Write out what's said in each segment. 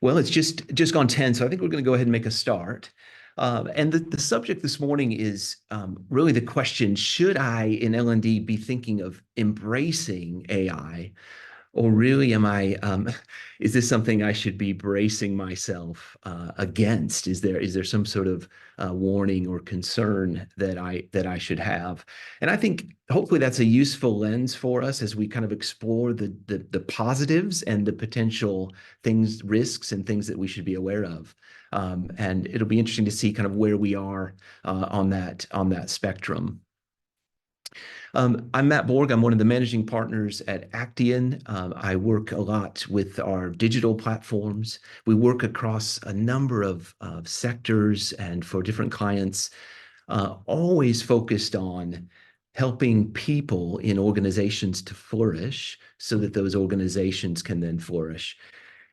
Well, it's just gone 10, so I think we're going to go ahead and make a start. And the subject this morning is really the question, should I in L&D be thinking of embracing AI, or really is this something I should be bracing myself against? Is there some sort of warning or concern that I should have? And I think hopefully that's a useful lens for us as we kind of explore the positives and the potential things, risks and things that we should be aware of. And it'll be interesting to see kind of where we are on that spectrum. I'm Matt Borg. I'm one of the managing partners at Actian. I work a lot with our digital platforms. We work across a number of sectors and for different clients, always focused on helping people in organizations to flourish so that those organizations can then flourish.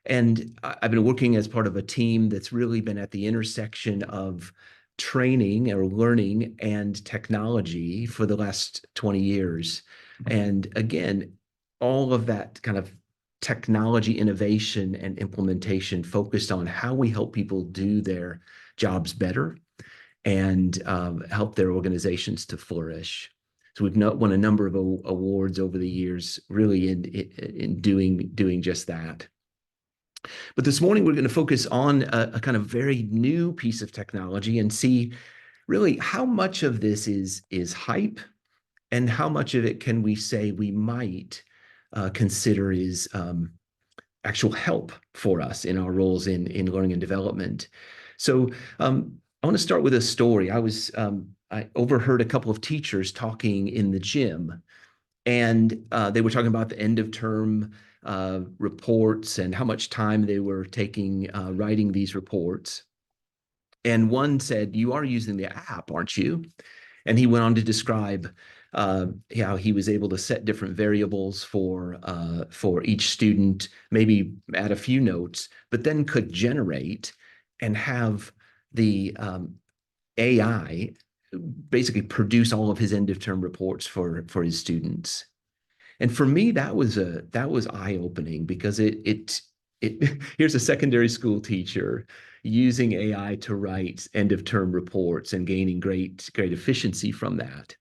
And I've been working as part of a team that's really been at the intersection of training or learning and technology for the last 20 years. And again, all of that kind of technology innovation and implementation focused on how we help people do their jobs better and help their organizations to flourish. So we've won a number of awards over the years, really in doing just that. But this morning, we're going to focus on a kind of very new piece of technology and see really how much of this is hype and how much of it can we say we might consider is actual help for us in our roles in learning and development. So I want to start with a story. I overheard a couple of teachers talking in the gym, and they were talking about the end of term reports and how much time they were taking writing these reports. And one said, "You are using the app, aren't you?" And he went on to describe how he was able to set different variables for each student, maybe add a few notes, but then could generate and have the AI basically produce all of his end of term reports for his students. And for me, that was eye-opening because it here's a secondary school teacher using AI to write end of term reports and gaining great efficiency from that.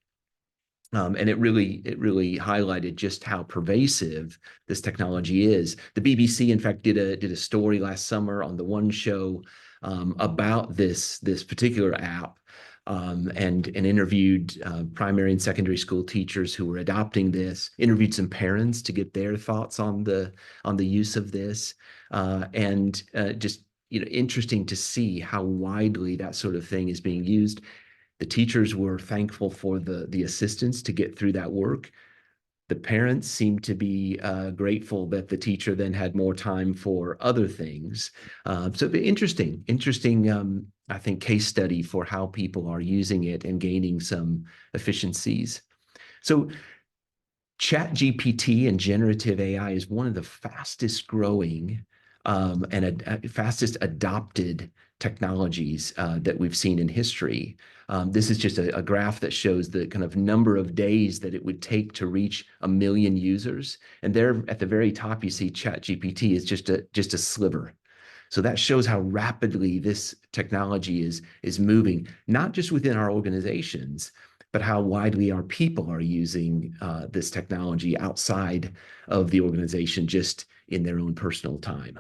And it really highlighted just how pervasive this technology is. The BBC, in fact, did a story last summer on the One Show about this particular app, and interviewed primary and secondary school teachers who were adopting this. Interviewed some parents to get their thoughts on the use of this, and just interesting to see how widely that sort of thing is being used. The teachers were thankful for the assistance to get through that work. The parents seemed to be grateful that the teacher then had more time for other things. So interesting, I think, case study for how people are using it and gaining some efficiencies. So ChatGPT and generative AI is one of the fastest growing and fastest adopted technologies that we've seen in history. This is just a graph that shows the kind of number of days that it would take to reach 1 million users. And there at the very top, you see ChatGPT is just a sliver. So that shows how rapidly this technology is moving, not just within our organizations, but how widely our people are using this technology outside of the organization, just in their own personal time.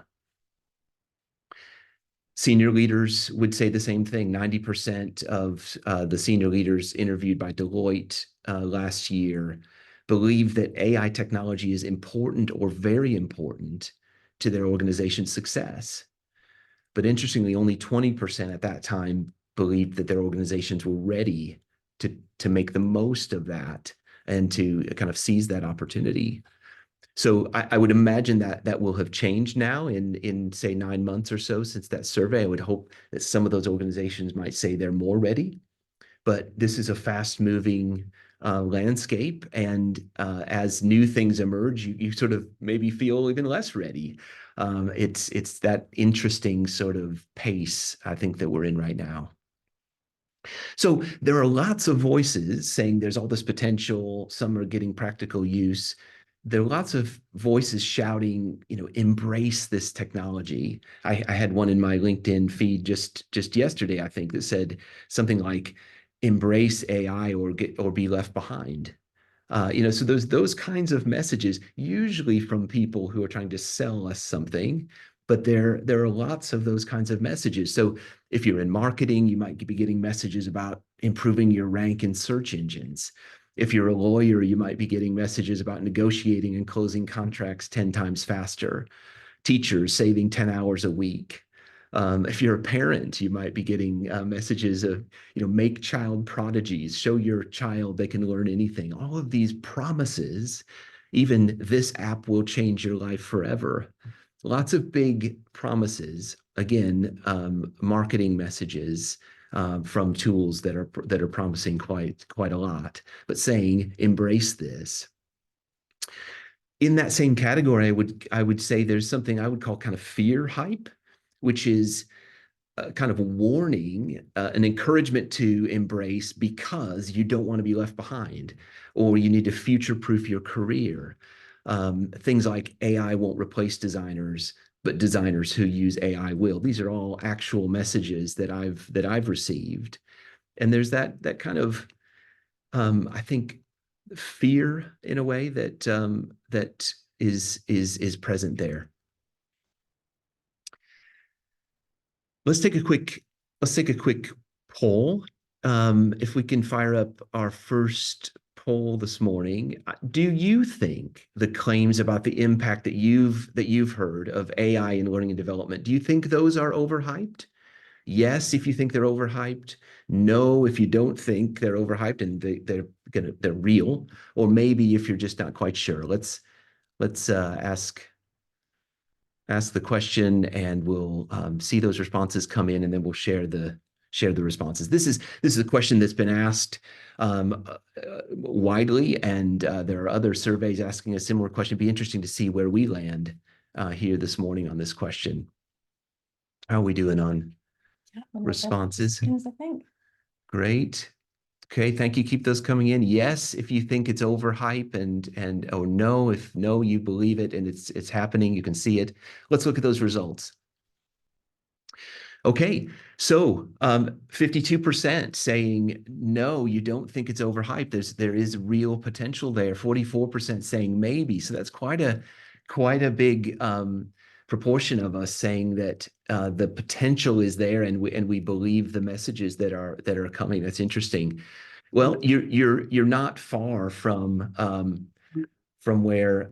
Senior leaders would say the same thing. 90% of the senior leaders interviewed by Deloitte last year believe that AI technology is important or very important to their organization's success. But interestingly, only 20% at that time believed that their organizations were ready to make the most of that and to kind of seize that opportunity. So I would imagine that will have changed now in say 9 months or so since that survey. I would hope that some of those organizations might say they're more ready, but this is a fast moving landscape. And as new things emerge, you sort of maybe feel even less ready. It's that interesting sort of pace, I think, that we're in right now. So there are lots of voices saying there's all this potential. Some are getting practical use. there are lots of voices shouting, embrace this technology. I had one in my LinkedIn feed just yesterday, I think, that said something like, embrace AI or be left behind. So those kinds of messages, usually from people who are trying to sell us something, but there are lots of those kinds of messages. So if you're in marketing, you might be getting messages about improving your rank in search engines. If you're a lawyer, you might be getting messages about negotiating and closing contracts 10 times faster. Teachers saving 10 hours a week. If you're a parent, you might be getting messages of, make child prodigies, show your child they can learn anything. All of these promises, even this app will change your life forever. Lots of big promises. Again, marketing messages from tools that are promising quite a lot, but saying embrace this. In that same category, I would say there's something I would call kind of fear hype, which is kind of a warning, an encouragement to embrace because you don't want to be left behind, or you need to future-proof your career. Things like AI won't replace designers, but designers who use AI will. These are all actual messages that I've received, and there's that kind of I think fear in a way that is present there. Let's take a quick poll. If we can fire up our first poll this morning, do you think the claims about the impact that you've heard of AI in learning and development, do you think those are overhyped? Yes, if you think they're overhyped. No, if you don't think they're overhyped and they're real. Or maybe if you're just not quite sure. Let's ask the question, and we'll see those responses come in, and then we'll share the responses. This is a question that's been asked widely, and there are other surveys asking a similar question. It'd be interesting to see where we land here this morning on this question. How are we doing on responses? I think. Great. Okay, thank you. Keep those coming in. Yes, if you think it's overhype, and or no, if no, you believe it and it's happening, you can see it. Let's look at those results. Okay, so 52% saying no, you don't think it's overhyped. There is real potential there. 44% saying maybe. So that's quite a big proportion of us saying that the potential is there, and we believe the messages that are coming. That's interesting. Well, you're not far from where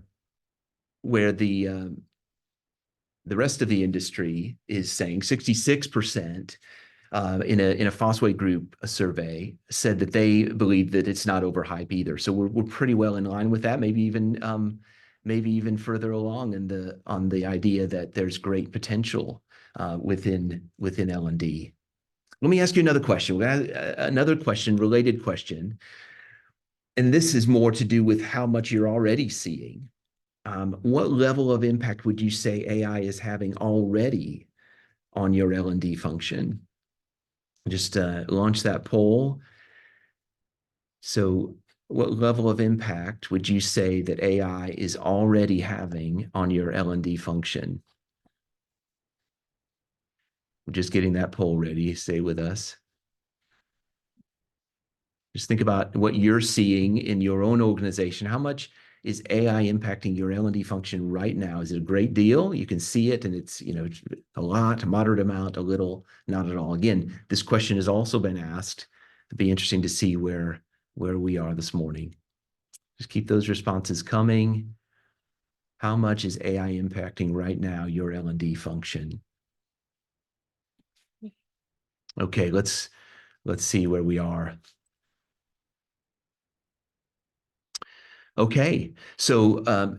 the rest of the industry is saying. 66% in a Fosway Group survey said that they believe that it's not overhype either. So we're pretty well in line with that. Maybe even further along on the idea that there's great potential within L&D. Let me ask you another question. Another question, related question, and this is more to do with how much you're already seeing. What level of impact would you say AI is having already on your L&D function? Just launch that poll. So what level of impact would you say that AI is already having on your L&D function? We're just getting that poll ready. Stay with us. Just think about what you're seeing in your own organization. How much is AI impacting your L&D function right now? Is it a great deal? You can see it, and it's a lot, a moderate amount, a little, not at all. Again, this question has also been asked. It'd be interesting to see where we are this morning. Just keep those responses coming. How much is AI impacting right now your L&D function? Okay, let's see where we are. Okay, so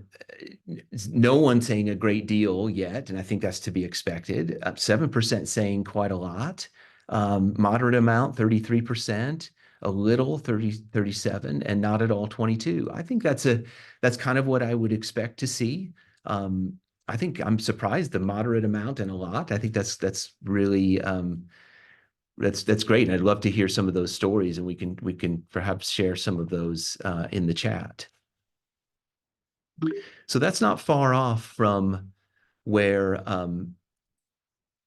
no one saying a great deal yet, and I think that's to be expected. 7% saying quite a lot, moderate amount, 33%, a little, 37, and not at all, 22. I think that's kind of what I would expect to see. I think I'm surprised the moderate amount and a lot. I think that's really that's great. And I'd love to hear some of those stories, and we can perhaps share some of those in the chat. So that's not far off from where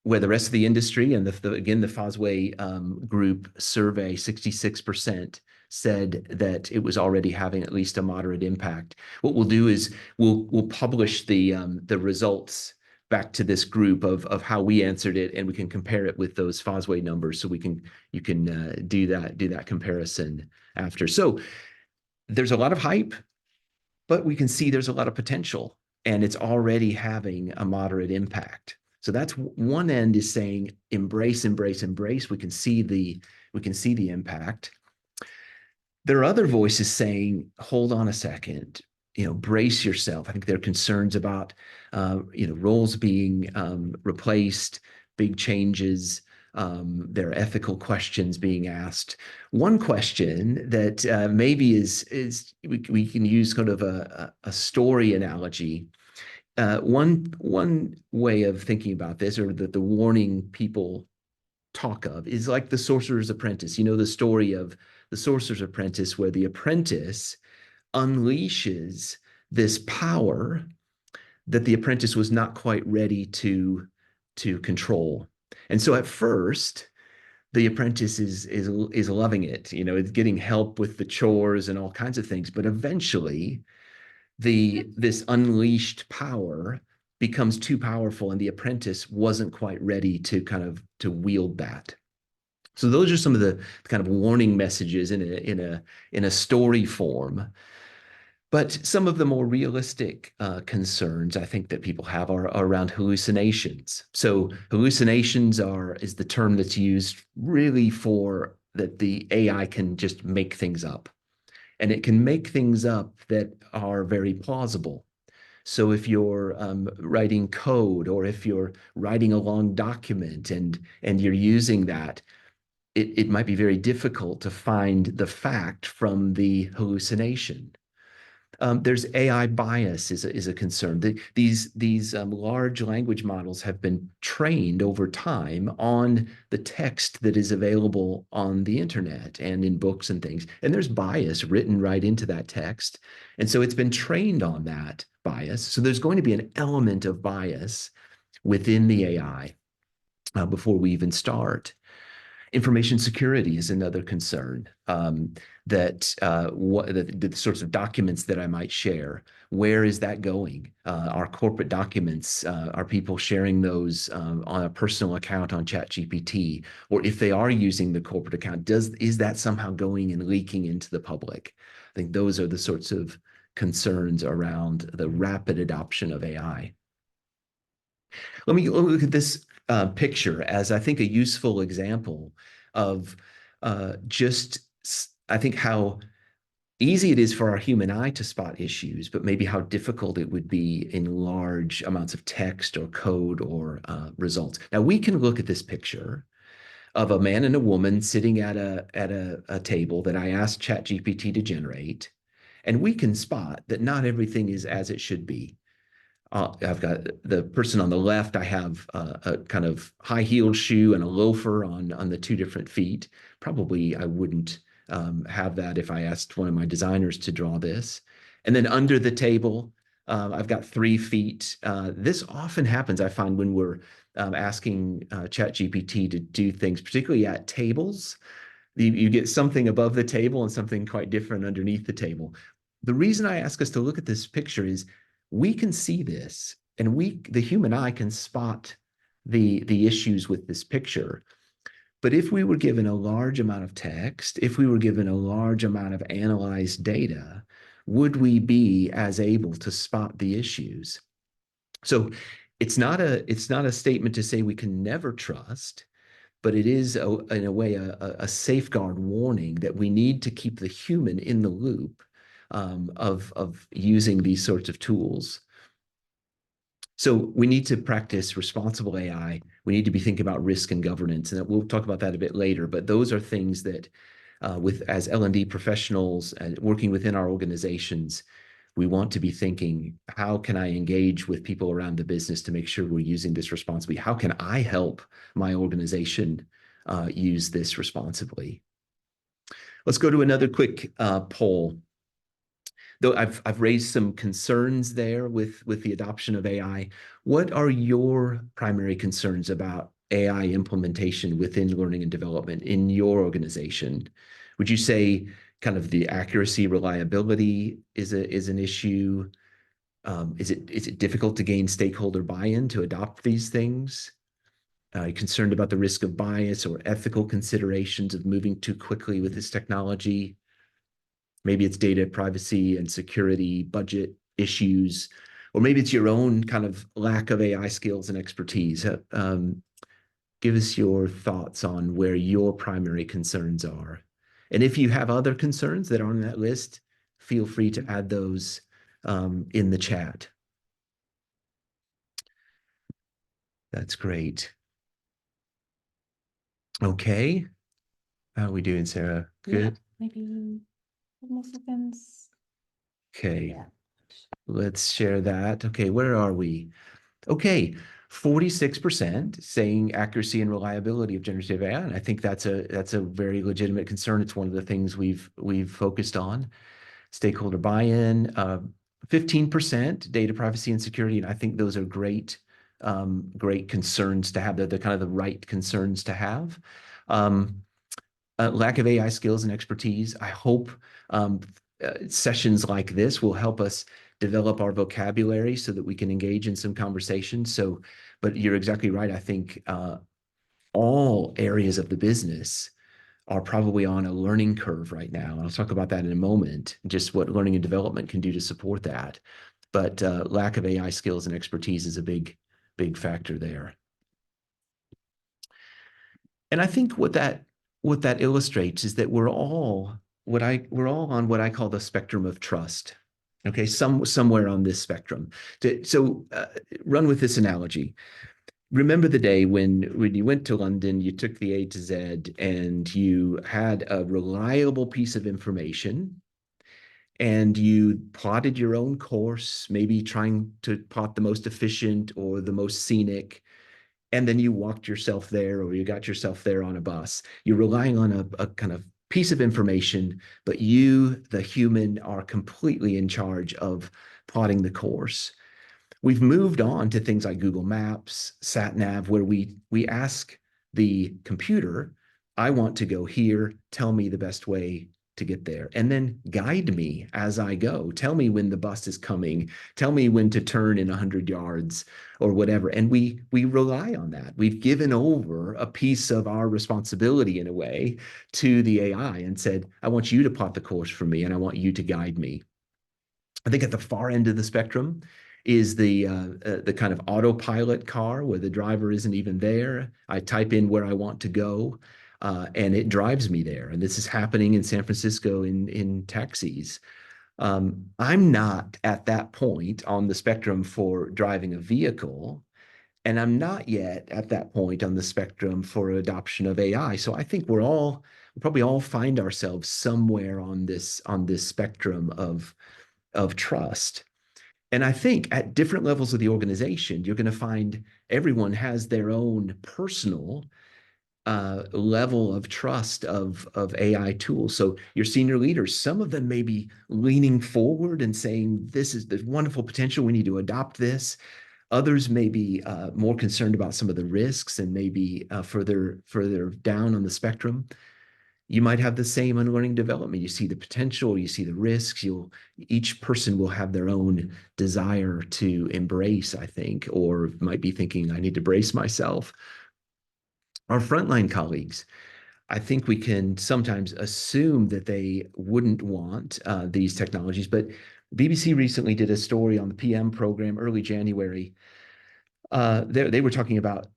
where the rest of the industry and again, the Fosway group survey, 66% said that it was already having at least a moderate impact. What we'll do is we'll publish the results back to this group of how we answered it, and we can compare it with those Fosway numbers, so you can do that comparison after. So there's a lot of hype, but we can see there's a lot of potential, and it's already having a moderate impact. So that's one end, is saying embrace, embrace, embrace. We can see the impact. There are other voices saying, hold on a second, brace yourself. I think there are concerns about roles being replaced, big changes. There are ethical questions being asked. One question that maybe is we can use kind of a story analogy. One way of thinking about this, or the warning people talk of, is like the Sorcerer's Apprentice. You know the story of the Sorcerer's Apprentice, where the apprentice unleashes this power that the apprentice was not quite ready to control. And so at first, the apprentice is loving it. It's getting help with the chores and all kinds of things. But eventually, this unleashed power becomes too powerful, and the apprentice wasn't quite ready to wield that. So those are some of the kind of warning messages in a story form. But some of the more realistic concerns I think that people have are around hallucinations. So hallucinations is the term that's used really for that the AI can just make things up. And it can make things up that are very plausible. So if you're writing code, or if you're writing a long document and you're using that, it might be very difficult to find the fact from the hallucination. There's AI bias is a concern. These large language models have been trained over time on the text that is available on the internet and in books and things. And there's bias written right into that text. And so it's been trained on that bias. So there's going to be an element of bias within the AI before we even start. Information security is another concern, that the sorts of documents that I might share, where is that going? Our corporate documents, are people sharing those on a personal account on ChatGPT? Or if they are using the corporate account, is that somehow going and leaking into the public? I think those are the sorts of concerns around the rapid adoption of AI. Let me look at this picture as, I think, a useful example of just, I think, how easy it is for our human eye to spot issues, but maybe how difficult it would be in large amounts of text or code or results. Now, we can look at this picture of a man and a woman sitting at a table that I asked ChatGPT to generate, and we can spot that not everything is as it should be. I've got the person on the left. I have a kind of high-heeled shoe and a loafer on the two different feet. Probably I wouldn't have that if I asked one of my designers to draw this. And then under the table, I've got 3 feet. This often happens, I find, when we're asking ChatGPT to do things, particularly at tables. You get something above the table and something quite different underneath the table. The reason I ask us to look at this picture is we can see this, and the human eye can spot the issues with this picture. But if we were given a large amount of text, if we were given a large amount of analyzed data, would we be as able to spot the issues? So it's not a statement to say we can never trust, but it is, in a way, a safeguard warning that we need to keep the human in the loop of using these sorts of tools. So we need to practice responsible AI. We need to be thinking about risk and governance, and we'll talk about that a bit later. But those are things that, as L&D professionals and working within our organizations, we want to be thinking, how can I engage with people around the business to make sure we're using this responsibly? How can I help my organization use this responsibly? Let's go to another quick poll. though I've raised some concerns there with the adoption of AI. What are your primary concerns about AI implementation within learning and development in your organization? Would you say kind of the accuracy, reliability is an issue? Is it difficult to gain stakeholder buy-in to adopt these things? Concerned about the risk of bias or ethical considerations of moving too quickly with this technology? Maybe it's data privacy and security, budget issues, or maybe it's your own kind of lack of AI skills and expertise. Give us your thoughts on where your primary concerns are. And if you have other concerns that are on that list, feel free to add those in the chat. That's great. Okay. How are we doing, Sarah? Good? Yeah, maybe more seconds. Okay. Yeah. Let's share that. Okay, where are we? Okay, 46% saying accuracy and reliability of generative AI. And I think that's a very legitimate concern. It's one of the things we've focused on. Stakeholder buy-in, 15% data privacy and security. And I think those are great concerns to have. They're kind of the right concerns to have. Lack of AI skills and expertise. I hope sessions like this will help us develop our vocabulary so that we can engage in some conversation. So, but you're exactly right. I think all areas of the business are probably on a learning curve right now. And I'll talk about that in a moment, just what learning and development can do to support that. But lack of AI skills and expertise is a big factor there. And I think what that illustrates is that we're all on what I call the spectrum of trust. Okay, somewhere on this spectrum. So run with this analogy. Remember the day when you went to London, you took the A to Z, and you had a reliable piece of information, and you plotted your own course, maybe trying to plot the most efficient or the most scenic, and then you walked yourself there or you got yourself there on a bus. You're relying on a kind of piece of information, but you, the human, are completely in charge of plotting the course. We've moved on to things like Google Maps, SatNav, where we ask the computer, I want to go here, tell me the best way to get there, and then guide me as I go. Tell me when the bus is coming, tell me when to turn in 100 yards or whatever. And we rely on that. We've given over a piece of our responsibility in a way to the AI and said, I want you to plot the course for me and I want you to guide me. I think at the far end of the spectrum is the kind of autopilot car where the driver isn't even there. I type in where I want to go, and it drives me there. And this is happening in San Francisco in taxis. I'm not at that point on the spectrum for driving a vehicle, and I'm not yet at that point on the spectrum for adoption of AI. So I think we probably all find ourselves somewhere on this spectrum of trust. And I think at different levels of the organization, you're going to find everyone has their own personal level of trust of AI tools. So your senior leaders, some of them may be leaning forward and saying, this is the wonderful potential. We need to adopt this. Others may be more concerned about some of the risks and maybe further down on the spectrum. You might have the same on learning development. You see the potential, you see the risks. Each person will have their own desire to embrace, I think, or might be thinking, I need to brace myself. Our frontline colleagues, I think we can sometimes assume that they wouldn't want these technologies, but BBC recently did a story on the PM program early January. They were talking about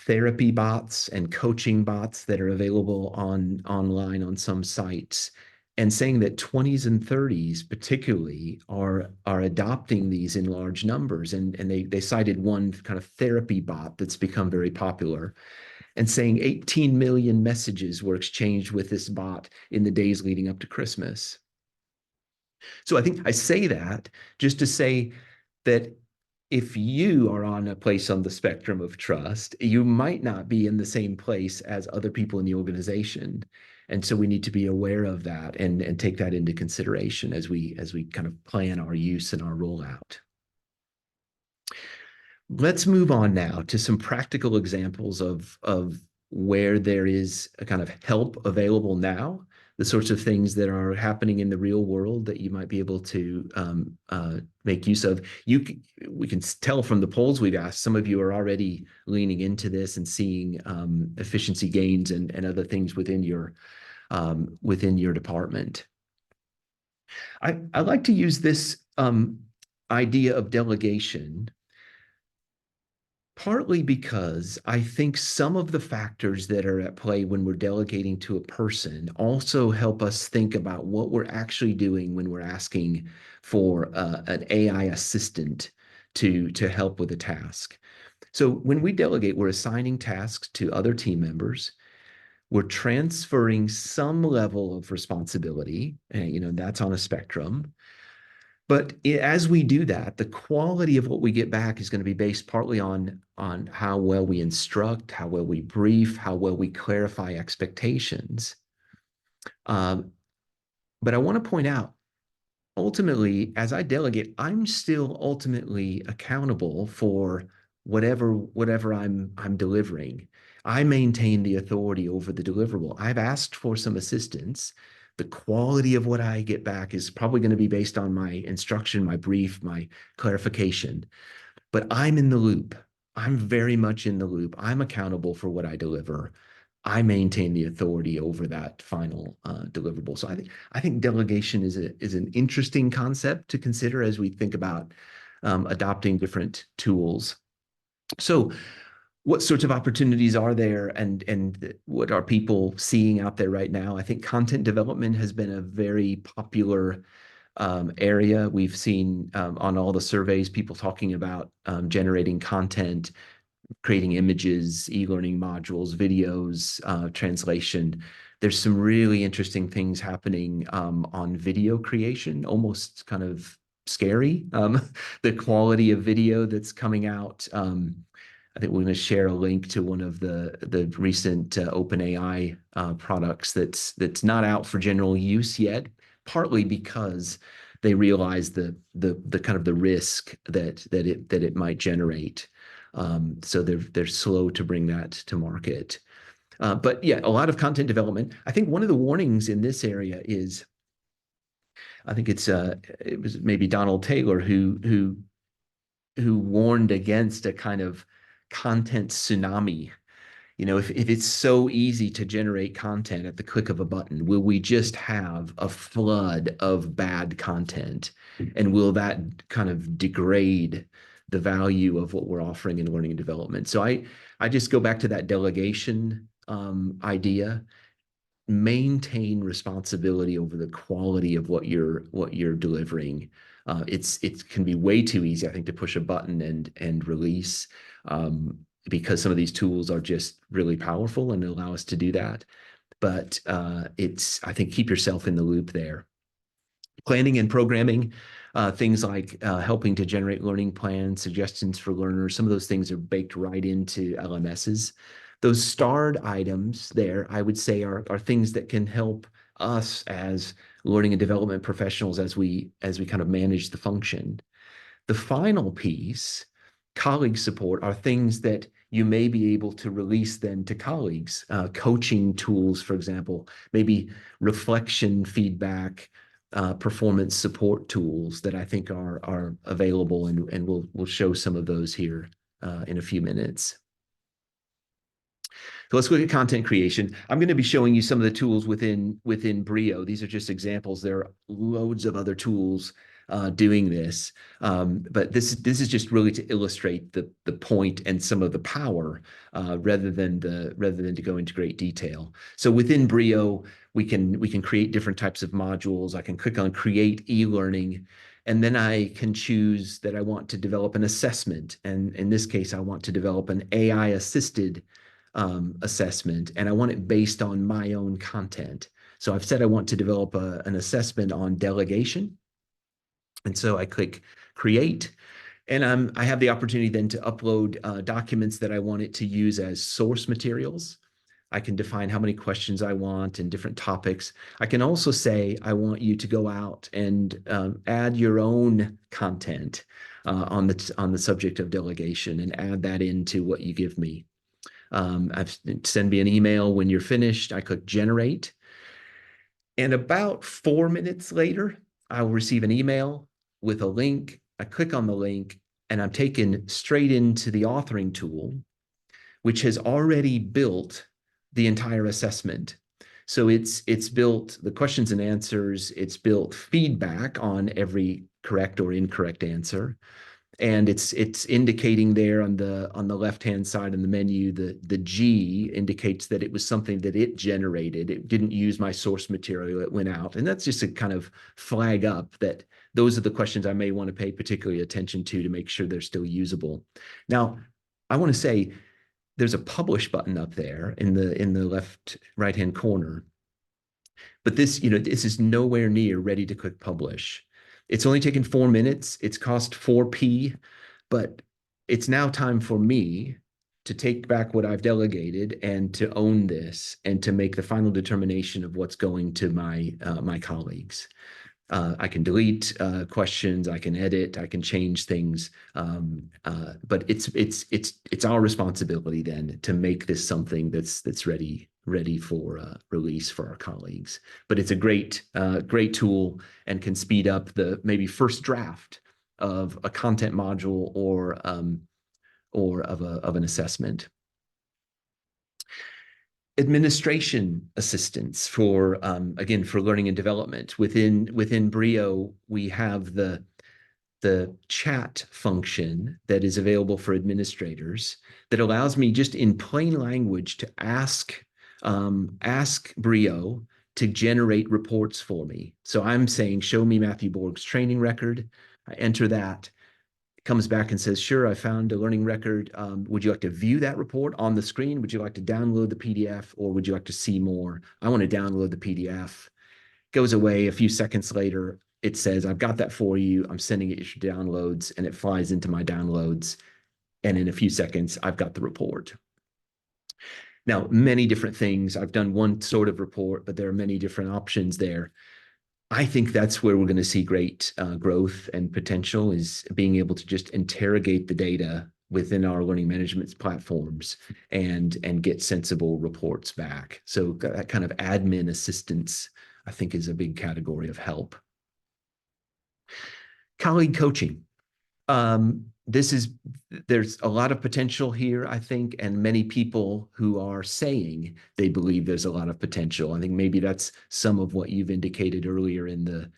therapy bots and coaching bots that are available online on some sites, and saying that 20s and 30s particularly are adopting these in large numbers. And they cited one kind of therapy bot that's become very popular, and saying 18 million messages were exchanged with this bot in the days leading up to Christmas. So I think I say that just to say that if you are on a place on the spectrum of trust, you might not be in the same place as other people in the organization. And so we need to be aware of that and take that into consideration as we kind of plan our use and our rollout. Let's move on now to some practical examples of where there is a kind of help available now, the sorts of things that are happening in the real world that you might be able to make use of. We can tell from the polls we've asked, some of you are already leaning into this and seeing efficiency gains and other things within your department. I like to use this idea of delegation partly because I think some of the factors that are at play when we're delegating to a person also help us think about what we're actually doing when we're asking for an AI assistant to help with a task. So when we delegate, we're assigning tasks to other team members. We're transferring some level of responsibility, and that's on a spectrum. But as we do that, the quality of what we get back is going to be based partly on how well we instruct, how well we brief, how well we clarify expectations. Um, but I want to point out, ultimately, as I delegate, I'm still ultimately accountable for whatever I'm delivering. I maintain the authority over the deliverable. I've asked for some assistance. The quality of what I get back is probably going to be based on my instruction, my brief, my clarification. But I'm in the loop. I'm very much in the loop. I'm accountable for what I deliver. I maintain the authority over that final deliverable. So I think delegation is an interesting concept to consider as we think about adopting different tools. So, what sorts of opportunities are there, and what are people seeing out there right now? I think content development has been a very popular area. We've seen on all the surveys people talking about generating content, creating images, e-learning modules, videos, translation. There's some really interesting things happening on video creation, almost kind of scary. The quality of video that's coming out. I think we're going to share a link to one of the recent OpenAI products that's not out for general use yet, partly because they realize the kind of the risk that it might generate. So they're slow to bring that to market. But yeah, a lot of content development. I think one of the warnings in this area is, I think it was maybe Donald Taylor who warned against a kind of content tsunami. If it's so easy to generate content at the click of a button, will we just have a flood of bad content? And will that kind of degrade the value of what we're offering in learning and development? So I just go back to that delegation idea. Maintain responsibility over the quality of what you're delivering. It can be way too easy, I think, to push a button and release. Because some of these tools are just really powerful and allow us to do that. But I think, keep yourself in the loop there. Planning and programming, things like helping to generate learning plans, suggestions for learners, some of those things are baked right into LMSs. Those starred items there, I would say, are things that can help us as learning and development professionals as we kind of manage the function. The final piece, colleague support, are things that you may be able to release then to colleagues. Coaching tools, for example, maybe reflection feedback, performance support tools that I think are available, and we'll show some of those here in a few minutes. So let's look at content creation. I'm going to be showing you some of the tools within Breeio. These are just examples. There are loads of other tools doing this, but this is just really to illustrate the point and some of the power, rather than to go into great detail. So within Breeio, we can create different types of modules. I can click on Create e-learning, and then I can choose that I want to develop an assessment. And in this case, I want to develop an AI assisted assessment, and I want it based on my own content. So I've said I want to develop an assessment on delegation. And so I click Create, And I have the opportunity then to upload documents that I want it to use as source materials. I can define how many questions I want and different topics. I can also say, I want you to go out and add your own content on the subject of delegation and add that into what you give me. Send me an email when you're finished. I click generate. And about 4 minutes later, I will receive an email with a link. I click on the link and I'm taken straight into the authoring tool, which has already built the entire assessment. So it's built the questions and answers, it's built feedback on every correct or incorrect answer, and it's indicating there on the left-hand side in the menu, the G indicates that it was something that it generated. It didn't use my source material, it went out. And that's just a kind of flag up that those are the questions I may want to pay particularly attention to make sure they're still usable. Now, I want to say there's a publish button up there in the left right-hand corner. But this is nowhere near ready to click publish. It's only taken 4 minutes. It's cost 4p, but it's now time for me to take back what I've delegated and to own this and to make the final determination of what's going to my colleagues. I can delete questions, I can edit, I can change things, but it's our responsibility then to make this something that's ready for release for our colleagues. But it's a great tool and can speed up the maybe first draft of a content module or of an assessment. Administration assistance for again for learning and development within Breeio. We have the chat function that is available for administrators that allows me just in plain language to ask Breeio to generate reports for me. So I'm saying, show me Matthew Borg's training record. I enter that. Comes back and says, sure, I found a learning record. Would you like to view that report on the screen? Would you like to download the PDF or would you like to see more? I want to download the PDF. Goes away a few seconds later. It says, I've got that for you. I'm sending it to downloads and it flies into my downloads. And in a few seconds, I've got the report. Now, many different things. I've done one sort of report, but there are many different options there. I think that's where we're going to see great growth and potential is being able to just interrogate the data within our learning management platforms and get sensible reports back. So that kind of admin assistance, I think, is a big category of help. Colleague coaching. There's a lot of potential here, I think, and many people who are saying they believe there's a lot of potential. I think maybe that's some of what you've indicated earlier in the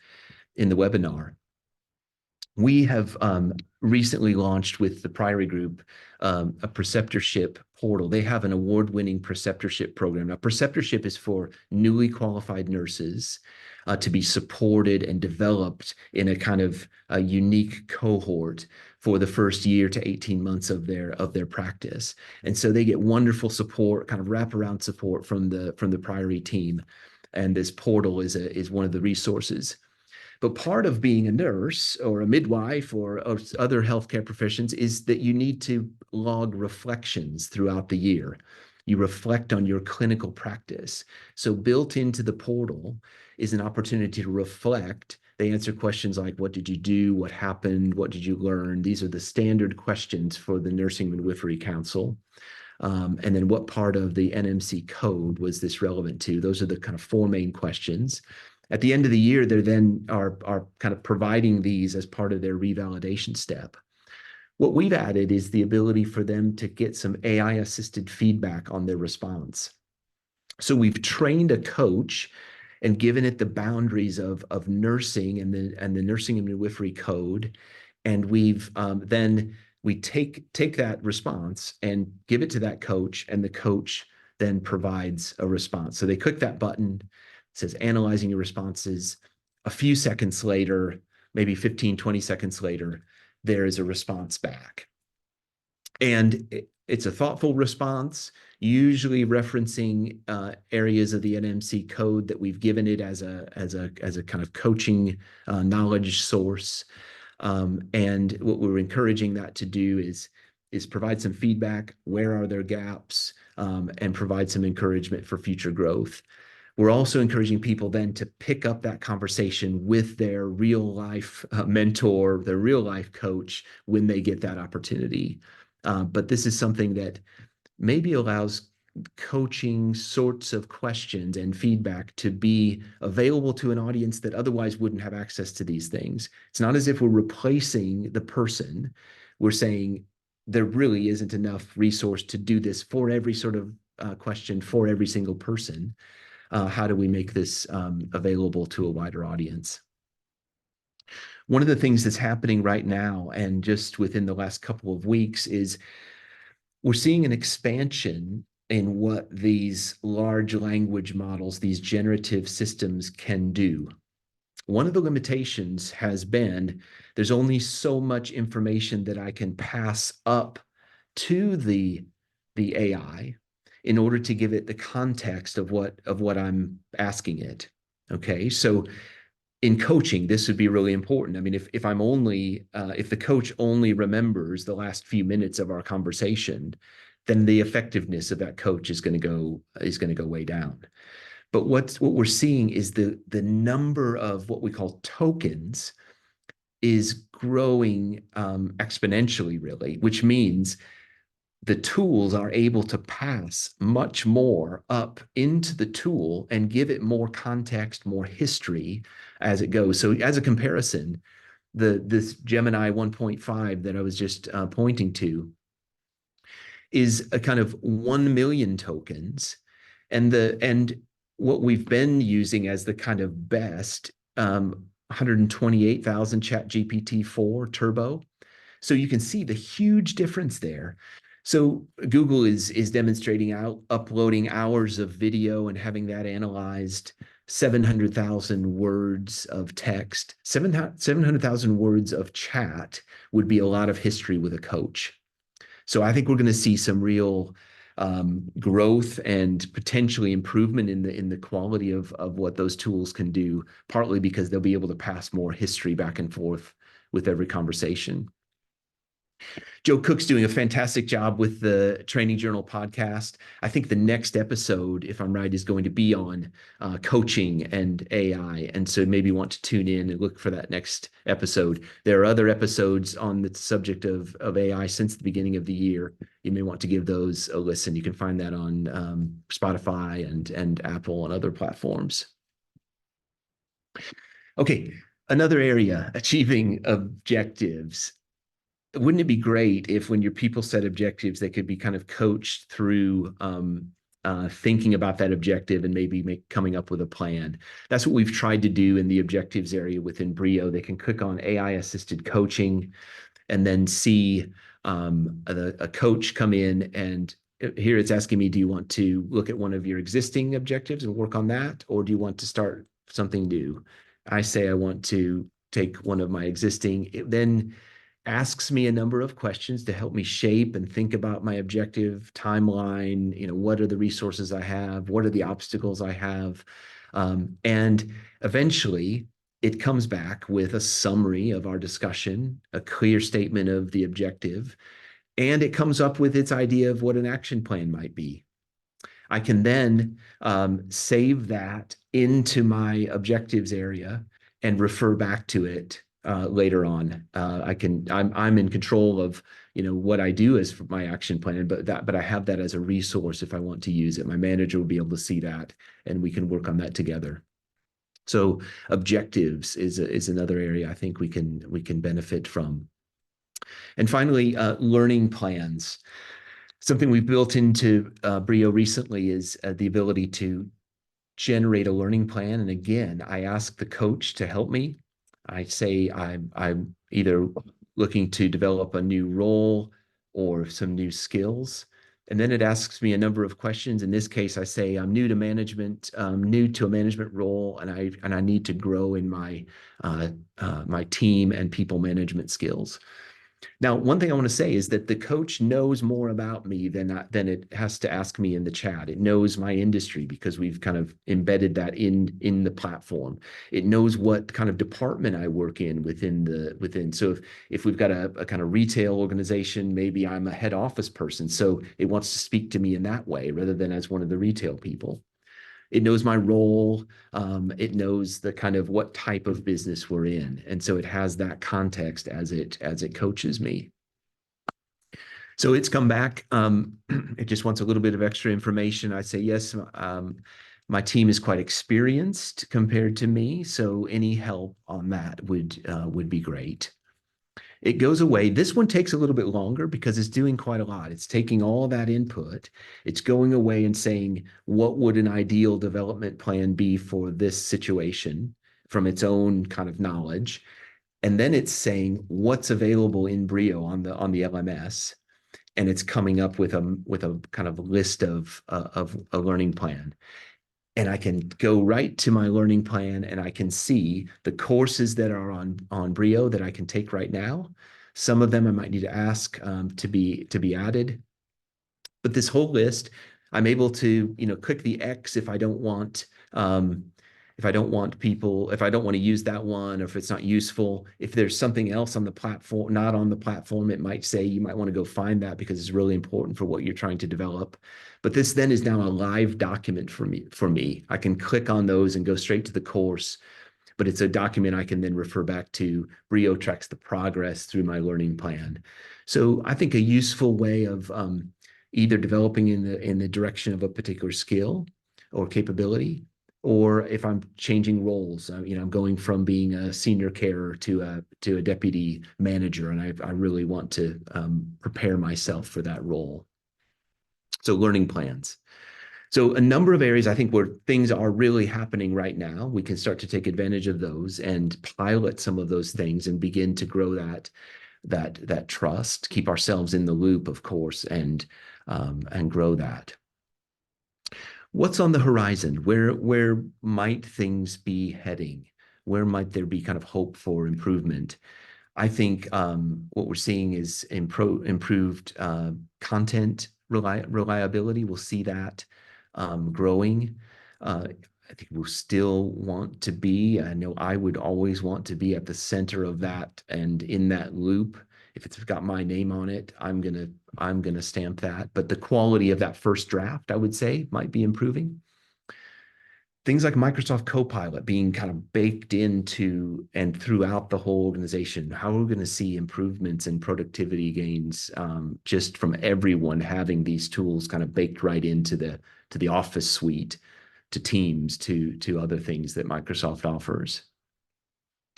webinar. We have recently launched with the Priory Group a preceptorship portal. They have an award-winning preceptorship program. Now, preceptorship is for newly qualified nurses to be supported and developed in a kind of a unique cohort for the first year to 18 months of their practice. And so they get wonderful support, kind of wraparound support from the Priory team. And this portal is one of the resources. But part of being a nurse or a midwife or other healthcare professions is that you need to log reflections throughout the year. You reflect on your clinical practice. So built into the portal is an opportunity to reflect. They answer questions like, what did you do? What happened? What did you learn? These are the standard questions for the Nursing Midwifery Council. And then what part of the NMC code was this relevant to? Those are the kind of four main questions. At the end of the year, they then are kind of providing these as part of their revalidation step. What we've added is the ability for them to get some AI-assisted feedback on their response. So we've trained a coach and given it the boundaries of nursing and the nursing and midwifery code. And we've then we take that response and give it to that coach, and the coach then provides a response. So they click that button, it says analyzing your responses. A few seconds later, maybe 15, 20 seconds later, there is a response back. And it's a thoughtful response, usually referencing areas of the NMC code that we've given it as a kind of coaching knowledge source. And what we're encouraging that to do is provide some feedback. Where are their gaps? And provide some encouragement for future growth. We're also encouraging people then to pick up that conversation with their real life mentor, their real life coach when they get that opportunity. But this is something that maybe allows coaching sorts of questions and feedback to be available to an audience that otherwise wouldn't have access to these things. It's not as if we're replacing the person. We're saying there really isn't enough resource to do this for every sort of question for every single person. How do we make this available to a wider audience? One of the things that's happening right now, and just within the last couple of weeks, is we're seeing an expansion in what these large language models, these generative systems can do. One of the limitations has been there's only so much information that I can pass up to the AI in order to give it the context of what I'm asking it. Okay, so in coaching, this would be really important. I mean, if I'm only if the coach only remembers the last few minutes of our conversation, then the effectiveness of that coach is going to go way down. But what we're seeing is the number of what we call tokens is growing exponentially, really, which means the tools are able to pass much more up into the tool and give it more context, more history as it goes. So as a comparison, this Gemini 1.5 that I was just pointing to is a kind of 1 million tokens. And what we've been using as the kind of best 128,000 Chat GPT-4 Turbo. So you can see the huge difference there. So Google is demonstrating uploading hours of video and having that analyzed, 700,000 words of text, 700,000 words of chat would be a lot of history with a coach. So I think we're going to see some real growth and potentially improvement in the quality of what those tools can do, partly because they'll be able to pass more history back and forth with every conversation. Joe Cook's doing a fantastic job with the Training Journal podcast. I think the next episode, if I'm right, is going to be on coaching and AI. And so maybe want to tune in and look for that next episode. There are other episodes on the subject of AI since the beginning of the year. You may want to give those a listen. You can find that on Spotify and Apple and other platforms. Okay, another area, achieving objectives. Wouldn't it be great if when your people set objectives, they could be kind of coached through thinking about that objective and maybe coming up with a plan? That's what we've tried to do in the objectives area within Breeio. They can click on AI assisted coaching and then see a coach come in, and here it's asking me, do you want to look at one of your existing objectives and work on that, or do you want to start something new? I say I want to take one of my existing. It then asks me a number of questions to help me shape and think about my objective timeline. What are the resources I have? What are the obstacles I have? And eventually it comes back with a summary of our discussion, a clear statement of the objective, and it comes up with its idea of what an action plan might be. I can then save that into my objectives area and refer back to it later on. I'm in control of what I do as for my action plan, but I have that as a resource if I want to use it. My manager will be able to see that, and we can work on that together. So objectives is another area I think we can benefit from. And finally, learning plans. Something we've built into Breeio recently is the ability to generate a learning plan. And again, I ask the coach to help me. I say I'm either looking to develop a new role or some new skills. And then it asks me a number of questions. In this case, I say I'm new to management, new to a management role, and I need to grow in my my team and people management skills. Now, one thing I want to say is that the coach knows more about me than it has to ask me in the chat. It knows my industry because we've kind of embedded that in the platform. It knows what kind of department I work in within. So if we've got a kind of retail organization, maybe I'm a head office person, so it wants to speak to me in that way rather than as one of the retail people. It knows my role. It knows the kind of what type of business we're in, and so it has that context as it coaches me. So it's come back. It just wants a little bit of extra information. I say yes. My team is quite experienced compared to me, so any help on that would be great. It goes away. This one takes a little bit longer because it's doing quite a lot. It's taking all that input. It's going away and saying, what would an ideal development plan be for this situation from its own kind of knowledge? And then it's saying what's available in Breeio on the LMS, and it's coming up with a kind of list of a learning plan. And I can go right to my learning plan and I can see the courses that are on Breeio that I can take right now. Some of them I might need to ask to be added. But this whole list, I'm able to, click the X if I don't want to use that one, or if it's not useful. If there's something else on the platform, not on the platform, it might say you might want to go find that because it's really important for what you're trying to develop. But this then is now a live document for me. I can click on those and go straight to the course, but it's a document I can then refer back to. Breeio tracks the progress through my learning plan. So I think a useful way of either developing in the direction of a particular skill or capability, or if I'm changing roles, I'm going from being a senior carer to a deputy manager, and I really want to prepare myself for that role. So learning plans. So a number of areas I think where things are really happening right now, we can start to take advantage of those and pilot some of those things and begin to grow that trust, keep ourselves in the loop, of course, and grow that. What's on the horizon? Where might things be heading? Where might there be kind of hope for improvement? I think what we're seeing is improved content reliability. We'll see that growing. I think we'll still want to be, I know I would always want to be at the center of that and in that loop. If it's got my name on it, I'm gonna stamp that. But the quality of that first draft, I would say, might be improving. Things like Microsoft Copilot being kind of baked into and throughout the whole organization. How are we going to see improvements and productivity gains just from everyone having these tools kind of baked right into the Office suite, to Teams, to other things that Microsoft offers?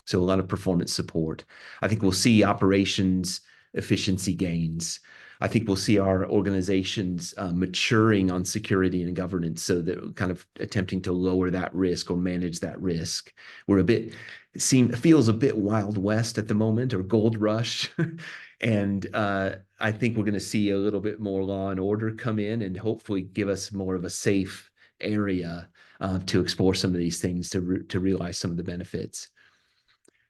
So a lot of performance support. I think we'll see operations efficiency gains. I think we'll see our organizations maturing on security and governance, so that kind of attempting to lower that risk or manage that risk. We're feels a bit Wild West at the moment, or Gold Rush. And I think we're going to see a little bit more law and order come in and hopefully give us more of a safe area to explore some of these things, to realize some of the benefits.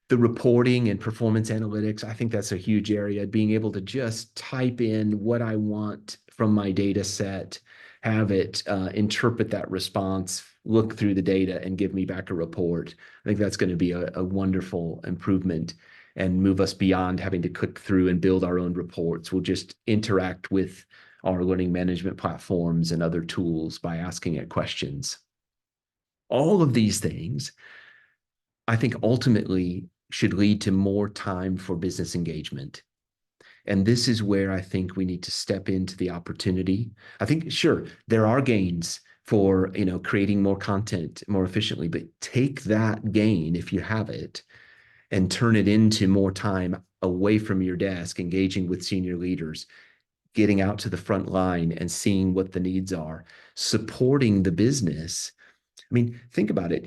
The reporting and performance analytics, I think that's a huge area. Being able to just type in what I want from my data set, have it interpret that response, look through the data, and give me back a report. I think that's going to be a wonderful improvement and move us beyond having to click through and build our own reports. We'll just interact with our learning management platforms and other tools by asking it questions. All of these things, I think, ultimately should lead to more time for business engagement. And this is where I think we need to step into the opportunity. I think, sure, there are gains for, creating more content more efficiently, but take that gain, if you have it, and turn it into more time away from your desk, engaging with senior leaders, getting out to the front line and seeing what the needs are, supporting the business. I mean, think about it.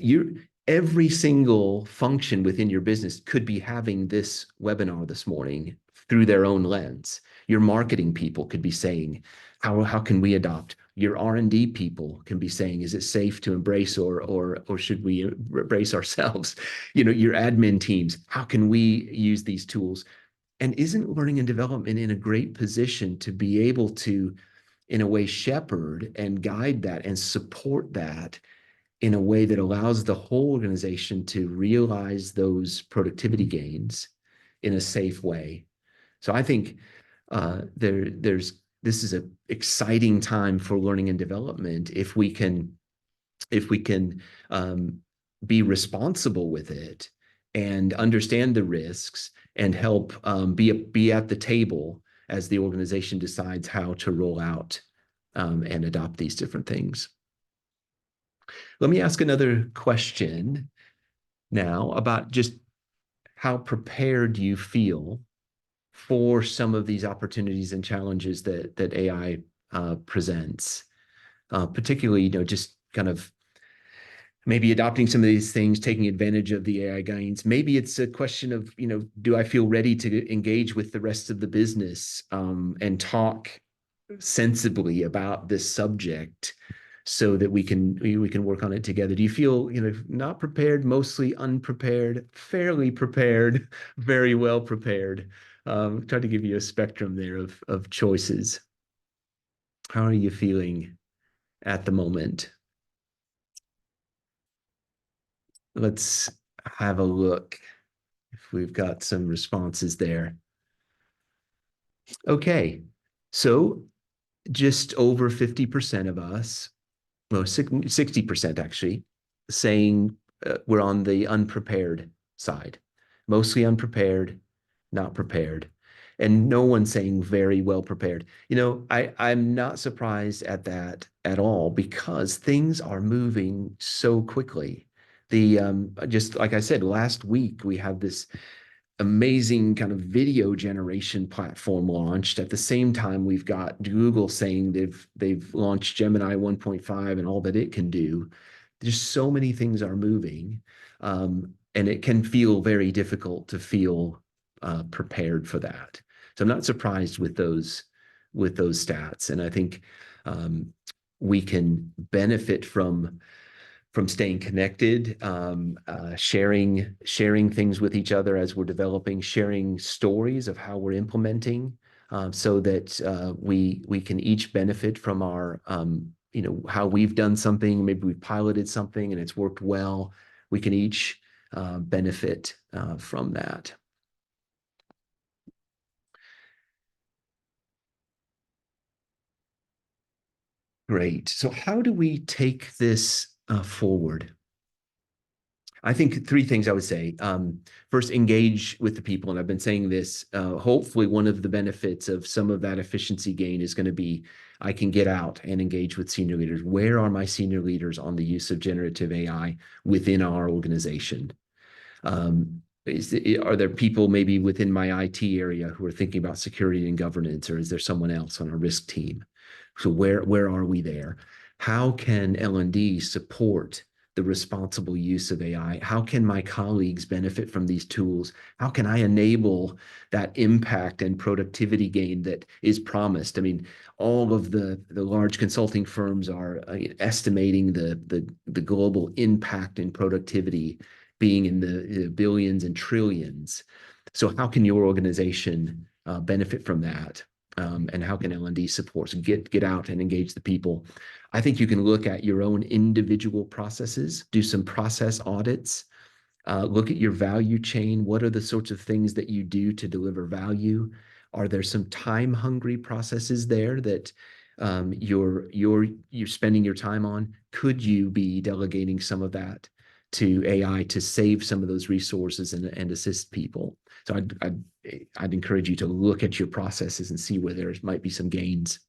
Every single function within your business could be having this webinar this morning through their own lens. Your marketing people could be saying, how can we adopt? Your R&D people can be saying, is it safe to embrace, or should we embrace ourselves? Your admin teams, how can we use these tools? And isn't learning and development in a great position to be able to, in a way, shepherd and guide that and support that in a way that allows the whole organization to realize those productivity gains in a safe way? So I think there's this is an exciting time for learning and development if we can be responsible with it and understand the risks and help be at the table as the organization decides how to roll out and adopt these different things. Let me ask another question now about just how prepared you feel for some of these opportunities and challenges that AI presents, particularly, just kind of maybe adopting some of these things, taking advantage of the AI gains. Maybe it's a question of, do I feel ready to engage with the rest of the business and talk sensibly about this subject so that we can work on it together? Do you feel, not prepared, mostly unprepared, fairly prepared, very well prepared? Try to give you a spectrum there of choices. How are you feeling at the moment? Let's have a look if we've got some responses there. Okay, so just over 50% of us, well, 60% actually, saying we're on the unprepared side, mostly unprepared, not prepared, and no one saying very well prepared. I'm not surprised at that at all because things are moving so quickly. Just like I said, last week we have this amazing kind of video generation platform launched. At the same time, we've got Google saying they've launched Gemini 1.5 and all that it can do. There's so many things are moving, and it can feel very difficult to feel prepared for that. So I'm not surprised with those stats, and I think we can benefit from staying connected, sharing things with each other as we're developing, sharing stories of how we're implementing, so that we can each benefit from our how we've done something. Maybe we've piloted something and it's worked well. We can each benefit from that. Great. So how do we take this forward? I think three things I would say. First, engage with the people. And I've been saying this. Hopefully, one of the benefits of some of that efficiency gain is going to be I can get out and engage with senior leaders. Where are my senior leaders on the use of generative AI within our organization? Are there people maybe within my IT area who are thinking about security and governance, or is there someone else on our risk team? So where are we there? How can L&D support the responsible use of AI? How can my colleagues benefit from these tools? How can I enable that impact and productivity gain that is promised? I mean, all of the large consulting firms are estimating the global impact and productivity being in the billions and trillions. So how can your organization benefit from that? And how can L&D support? So get out and engage the people. I think you can look at your own individual processes, do some process audits, look at your value chain. What are the sorts of things that you do to deliver value? Are there some time-hungry processes there that you're spending your time on? Could you be delegating some of that to AI to save some of those resources and assist people? So I'd encourage you to look at your processes and see where there might be some gains.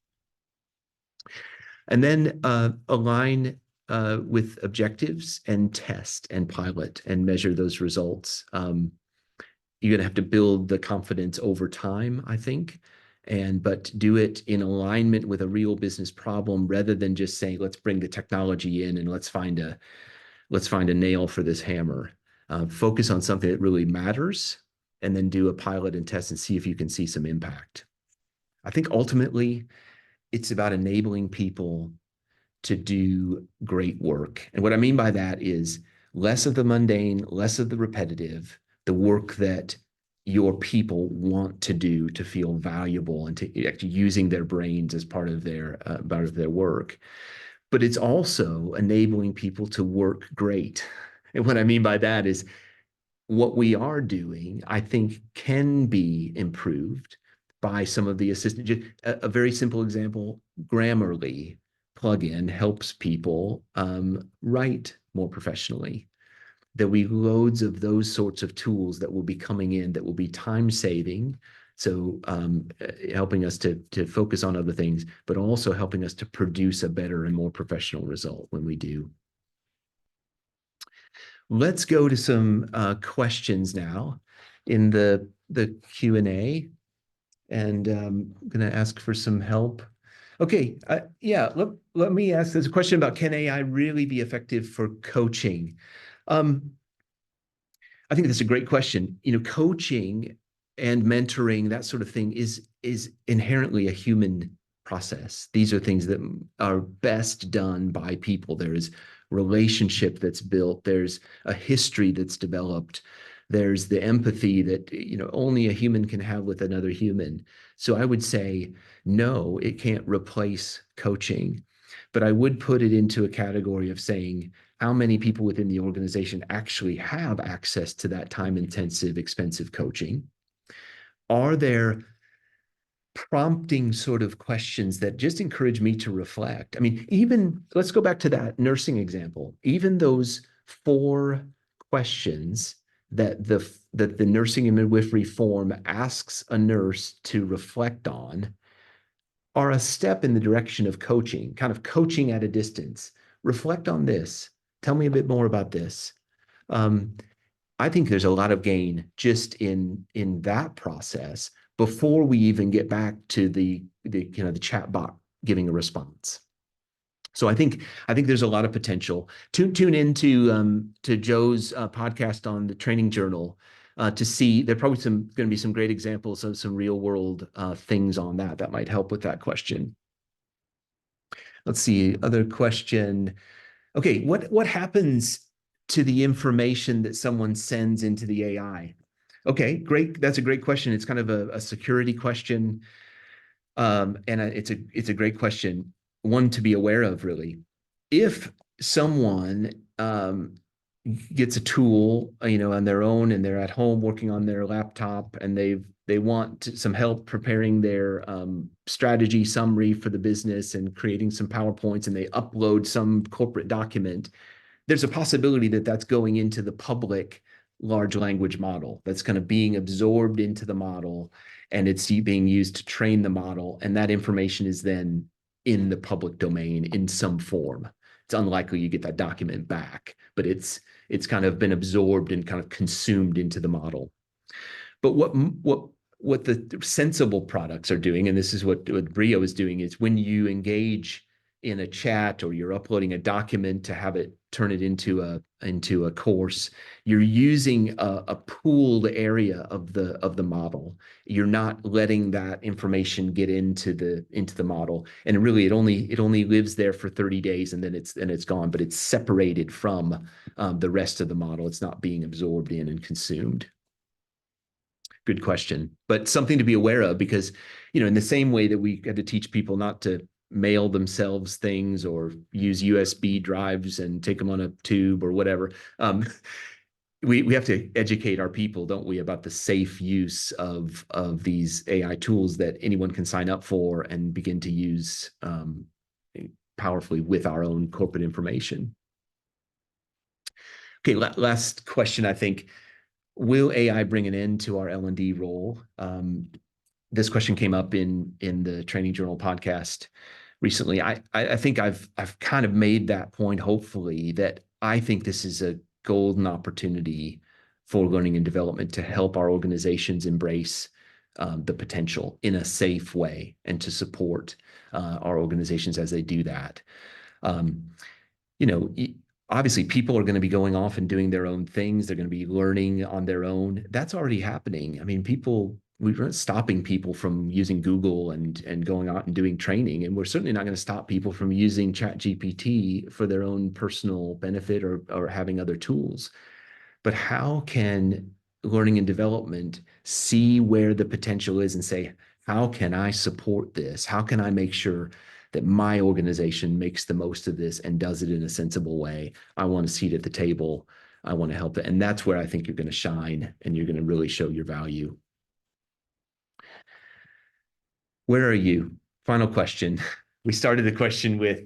And then align with objectives and test and pilot and measure those results. You're going to have to build the confidence over time, I think, but do it in alignment with a real business problem rather than just saying, let's bring the technology in and let's find a nail for this hammer. Focus on something that really matters and then do a pilot and test and see if you can see some impact. I think ultimately it's about enabling people to do great work. And what I mean by that is less of the mundane, less of the repetitive, the work that your people want to do to feel valuable and to actually using their brains as part of their work. But it's also enabling people to work great. And what I mean by that is what we are doing, I think, can be improved by some of the assistant. A very simple example, Grammarly plugin helps people write more professionally. There'll be loads of those sorts of tools that will be coming in that will be time saving. So helping us to focus on other things, but also helping us to produce a better and more professional result when we do. Let's go to some questions now in the Q&A, and I'm going to ask for some help. Okay, yeah, let me ask this question about, can AI really be effective for coaching? I think that's a great question. You know, coaching and mentoring, that sort of thing is inherently a human process. These are things that are best done by people. There is relationship that's built, there's a history that's developed, there's the empathy that, you know, only a human can have with another human. So I would say no, it can't replace coaching, but I would put it into a category of saying, how many people within the organization actually have access to that time intensive, expensive coaching? Are there prompting sort of questions that just encourage me to reflect? I mean, even let's go back to that nursing example. Even those 4 questions that the nursing and midwifery form asks a nurse to reflect on are a step in the direction of coaching, kind of coaching at a distance. Reflect on this. Tell me a bit more about this. Um, I think there's a lot of gain just in that process before we even get back to the chat bot giving a response. So I think there's a lot of potential. Tune into to Joe's podcast on the Training Journal to see. There are probably going to be some great examples of some real world things on that might help with that question. Let's see, other question. Okay, what happens to the information that someone sends into the AI? Okay, great. That's a great question. It's kind of a security question, and it's a great question, one to be aware of, really. If someone gets a tool, you know, on their own, and they're at home working on their laptop, and they want some help preparing their strategy summary for the business and creating some PowerPoints, and they upload some corporate document, there's a possibility that that's going into the public large language model, that's kind of being absorbed into the model, and it's being used to train the model, and that information is then in the public domain in some form. It's unlikely you get that document back, but it's kind of been absorbed and kind of consumed into the model. But what the sensible products are doing, and this is what Breeio is doing, is when you engage in a chat or you're uploading a document to have it turn it into a course, you're using a pooled area of the model. You're not letting that information get into the model, and really it only lives there for 30 days, and then it's gone. But it's separated from the rest of the model. It's not being absorbed in and consumed. Good question, but something to be aware of, because, you know, in the same way that we had to teach people not to mail themselves things or use USB drives and take them on a tube or whatever, we have to educate our people, don't we, about the safe use of these AI tools that anyone can sign up for and begin to use powerfully with our own corporate information. Okay, last question, I think. Will AI bring an end to our L&D role? This question came up in the Training Journal podcast recently. I think I've kind of made that point, hopefully, that I think this is a golden opportunity for learning and development to help our organizations embrace the potential in a safe way and to support our organizations as they do that. You know, obviously people are going to be going off and doing their own things. They're going to be learning on their own. That's already happening. I mean, we're not stopping people from using Google and going out and doing training. And we're certainly not going to stop people from using ChatGPT for their own personal benefit or having other tools. But how can learning and development see where the potential is and say, how can I support this? How can I make sure that my organization makes the most of this and does it in a sensible way? I want a seat at the table. I want to help it. And that's where I think you're going to shine and you're going to really show your value. Where are you? Final question. We started the question with,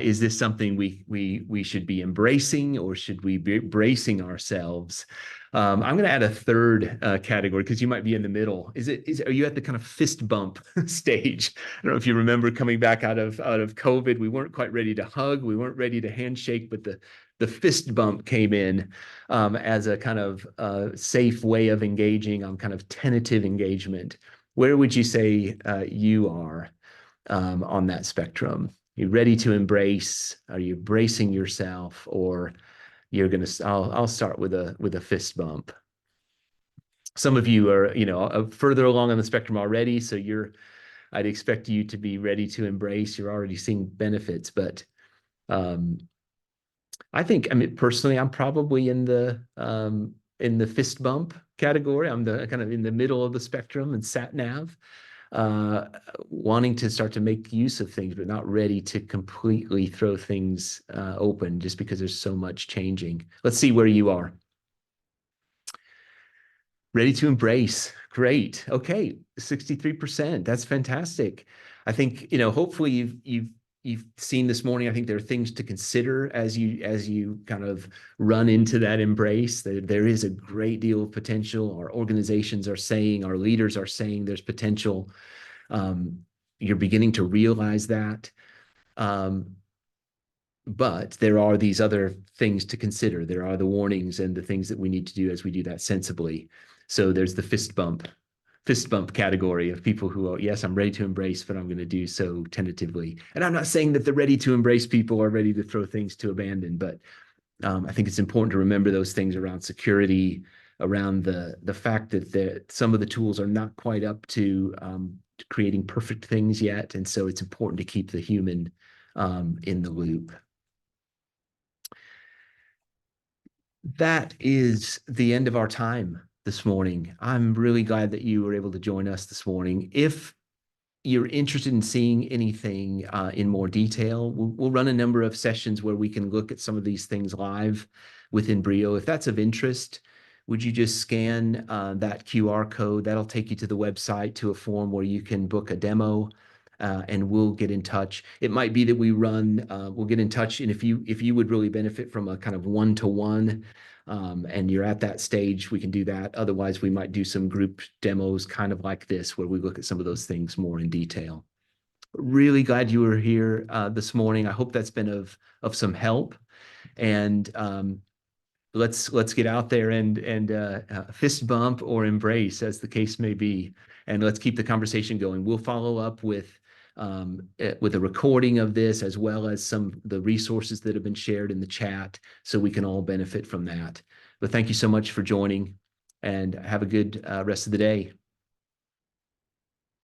is this something we should be embracing or should we be bracing ourselves? I'm going to add a third category because you might be in the middle. Are you at the kind of fist bump stage? I don't know if you remember coming back out of COVID, we weren't quite ready to hug, we weren't ready to handshake, but the fist bump came in as a kind of safe way of engaging on kind of tentative engagement. Where would you say you are on that spectrum? You ready to embrace? Are you bracing yourself, or you're gonna? I'll start with a fist bump. Some of you are, further along on the spectrum already, so I'd expect you to be ready to embrace. You're already seeing benefits, but um, I think, I mean, personally, I'm probably in the fist bump category. I'm the kind of in the middle of the spectrum and sat nav, uh, wanting to start to make use of things, but not ready to completely throw things open just because there's so much changing. Let's see where you are. Ready to embrace. Great. Okay, 63%. That's fantastic. I think, hopefully you've seen this morning. I think there are things to consider as you kind of run into that embrace. There is a great deal of potential. Our organizations are saying, our leaders are saying there's potential. You're beginning to realize that. But there are these other things to consider. There are the warnings and the things that we need to do as we do that sensibly. So there's the fist bump category of people who are, yes, I'm ready to embrace, but I'm going to do so tentatively. And I'm not saying that the ready to embrace people are ready to throw things to abandon, but I think it's important to remember those things around security, around the fact that some of the tools are not quite up to creating perfect things yet. And so it's important to keep the human in the loop. That is the end of our time this morning. I'm really glad that you were able to join us this morning. If you're interested in seeing anything in more detail, we'll run a number of sessions where we can look at some of these things live within Breeio. If that's of interest, would you just scan that QR code? That'll take you to the website to a form where you can book a demo. And we'll get in touch. It might be that we'll get in touch. And if you would really benefit from a kind of one-to-one, and you're at that stage, we can do that. Otherwise, we might do some group demos kind of like this, where we look at some of those things more in detail. Really glad you were here this morning. I hope that's been of some help. And let's get out there and fist bump or embrace, as the case may be, and let's keep the conversation going. We'll follow up with a recording of this, as well as some of the resources that have been shared in the chat, so we can all benefit from that. But thank you so much for joining, and have a good rest of the day.